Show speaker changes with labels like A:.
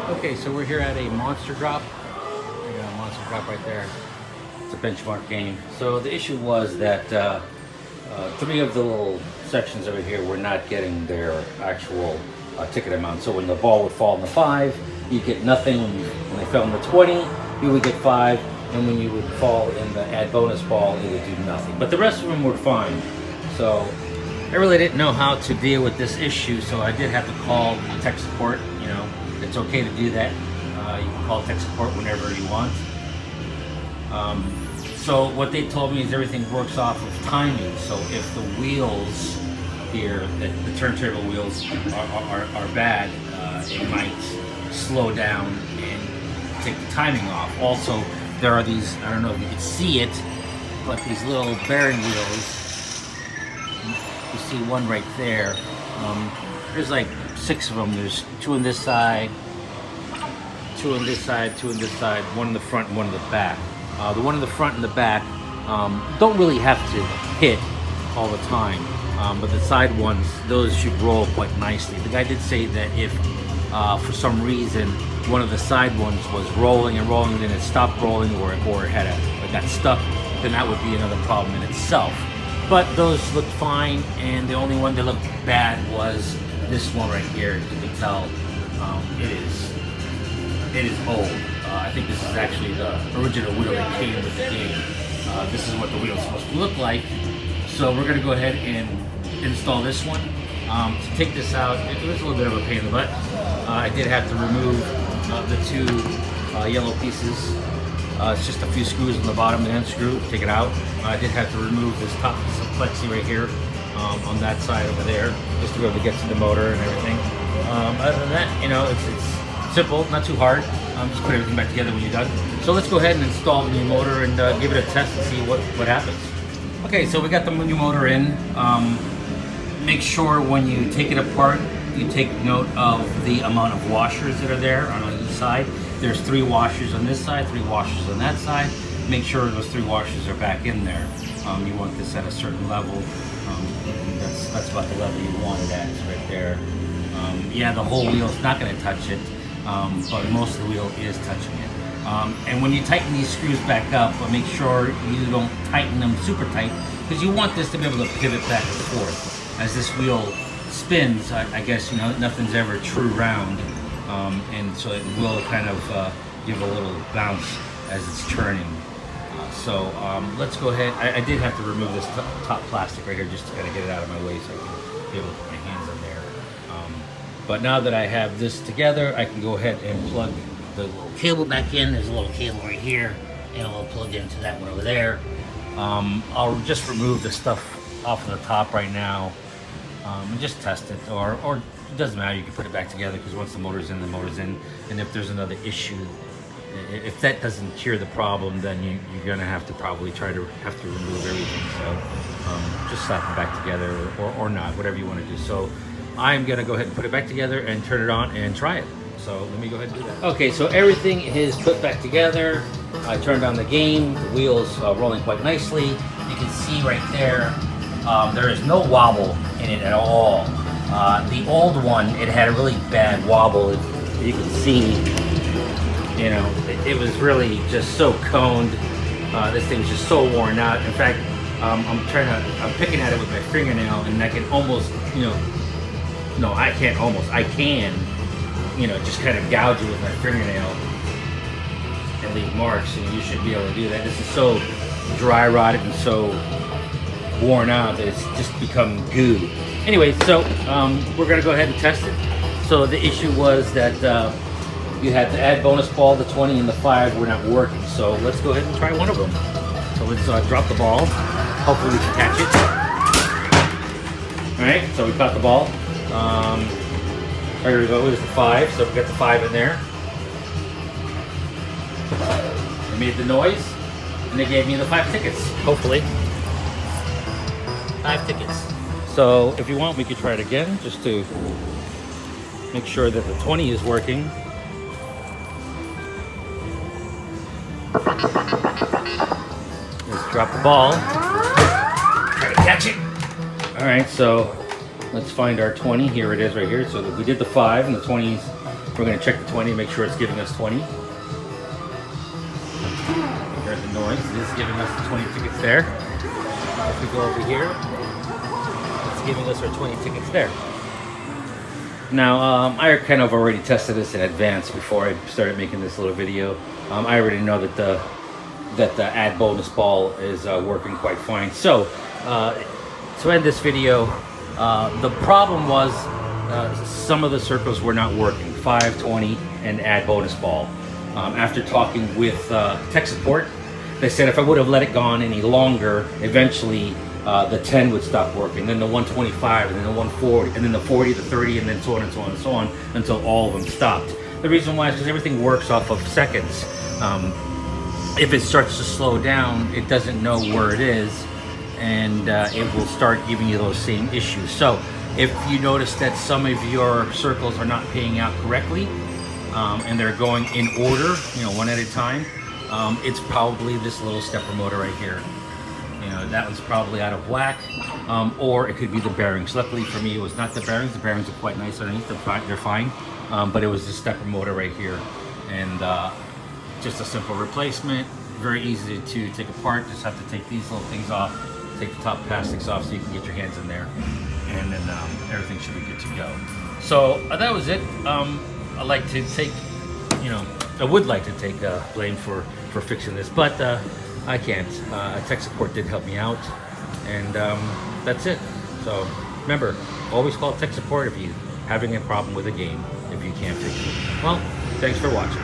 A: Okay, so we're here at a Monster Drop. We got a Monster Drop right there. It's a benchmark game. So the issue was that three of the little sections over here were not getting their actual ticket amount. So when the ball would fall in the 5, you get nothing. When they fell in the 20, you would get 5. And when you would fall in the add bonus ball, it would do nothing. But the rest of them were fine. So I really didn't know how to deal with this issue, so I did have to call tech support. You know, it's okay to do that. You can call tech support whenever you want. So what they told me is everything works off of timing. So if the wheels here, the turntable wheels, are bad, it might slow down and take the timing off. Also, there are these, I don't know if you can see it, but these little bearing wheels, you see one right there. There's like 6 of them. There's 2 on this side, 2 on this side, 2 on this side, 1 in the front and 1 in the back. The one in the front and the back don't really have to hit all the time, but the side ones, those should roll quite nicely. The guy did say that if for some reason one of the side ones was rolling and rolling and then it stopped rolling or got stuck, then that would be another problem in itself. But those looked fine, and the only one that looked bad was this one right here. You can tell it is old. I think this is actually the original wheel that came with the game. This is what the wheel is supposed to look like. So we're going to go ahead and install this one. To take this out, it was a little bit of a pain in the butt. I did have to remove the 2 yellow pieces. It's just a few screws on the bottom and unscrew, take it out. I did have to remove this top piece of plexi right here on that side over there, just to be able to get to the motor and everything. Other than that, you know, it's simple, not too hard. Just put everything back together when you're done. So let's go ahead and install the new motor and give it a test and see what happens. Okay, so we got the new motor in. Make sure when you take it apart, you take note of the amount of washers that are there on each side. There's 3 washers on this side, 3 washers on that side. Make sure those 3 washers are back in there. You want this at a certain level. And that's about the level you want it at, it's right there. Yeah, the whole wheel's not going to touch it, but most of the wheel is touching it. And when you tighten these screws back up, make sure you don't tighten them super tight, because you want this to be able to pivot back and forth. As this wheel spins, I guess, you know, nothing's ever true round, and so it will kind of give a little bounce as it's turning. So let's go ahead. I did have to remove this top plastic right here just to kind of get it out of my way so I can be able to put my hands in there. But now that I have this together, I can go ahead and plug the little cable back in. There's a little cable right here, and I'll plug into that one over there. I'll just remove the stuff off of the top right now and just test it, or it doesn't matter, you can put it back together, because once the motor's in, and if there's another issue, if that doesn't cure the problem, then you're gonna have to probably have to remove everything. So just slap it back together, or not, whatever you want to do. So I'm gonna go ahead and put it back together and turn it on and try it. So let me go ahead and do that. Okay, so everything is put back together. I turned on the game. The wheel's rolling quite nicely. You can see right there, there is no wobble in it at all. The old one, it had a really bad wobble. You can see, you know, it was really just so coned. This thing was just so worn out. In fact, I'm picking at it with my fingernail, and I can almost, you know, no, I can't almost, I can, you know, just kind of gouge it with my fingernail and leave marks, and you should be able to do that. This is so dry rotted and so worn out that it's just become goo. Anyway, so we're gonna go ahead and test it. So the issue was that you had to add bonus ball, the 20 and the 5 were not working. So let's go ahead and try one of them. So let's drop the ball. Hopefully we can catch it. All right, so we caught the ball. There we go, there's the 5, so we got the 5 in there. They made the noise, and they gave me the 5 tickets, hopefully. 5 tickets. So if you want, we could try it again, just to make sure that the 20 is working. Let's drop the ball. Try to catch it. All right, so let's find our 20. Here it is right here. So we did the 5 and the 20's We're going to check the 20, make sure it's giving us 20. Here's the noise. It is giving us the 20 tickets there. If we go over here, it's giving us our 20 tickets there. Now, I kind of already tested this in advance before I started making this little video. I already know that the add bonus ball is working quite fine. So, to end this video, the problem was some of the circles were not working. 5, 20, and add bonus ball. After talking with tech support, they said if I would have let it go on any longer, eventually the 10 would stop working, then the 125, and then the 140, and then the 40, the 30, and then so on and so on and so on until all of them stopped. The reason why is because everything works off of seconds. If it starts to slow down, it doesn't know where it is, and it will start giving you those same issues. So if you notice that some of your circles are not paying out correctly, and they're going in order, one at a time, it's probably this little stepper motor right here. That one's probably out of whack, or it could be the bearings. Luckily for me, it was not the bearings. The bearings are quite nice underneath, they're fine, but it was the stepper motor right here, and just a simple replacement, very easy to take apart. Just have to take these little things off, take the top plastics off so you can get your hands in there, and then everything should be good to go. So that was it. I like to take, I would like to take blame for fixing this, but I can't. Tech support did help me out, and that's it. So remember, always call tech support if you're having a problem with a game if you can't fix it. Well, thanks for watching.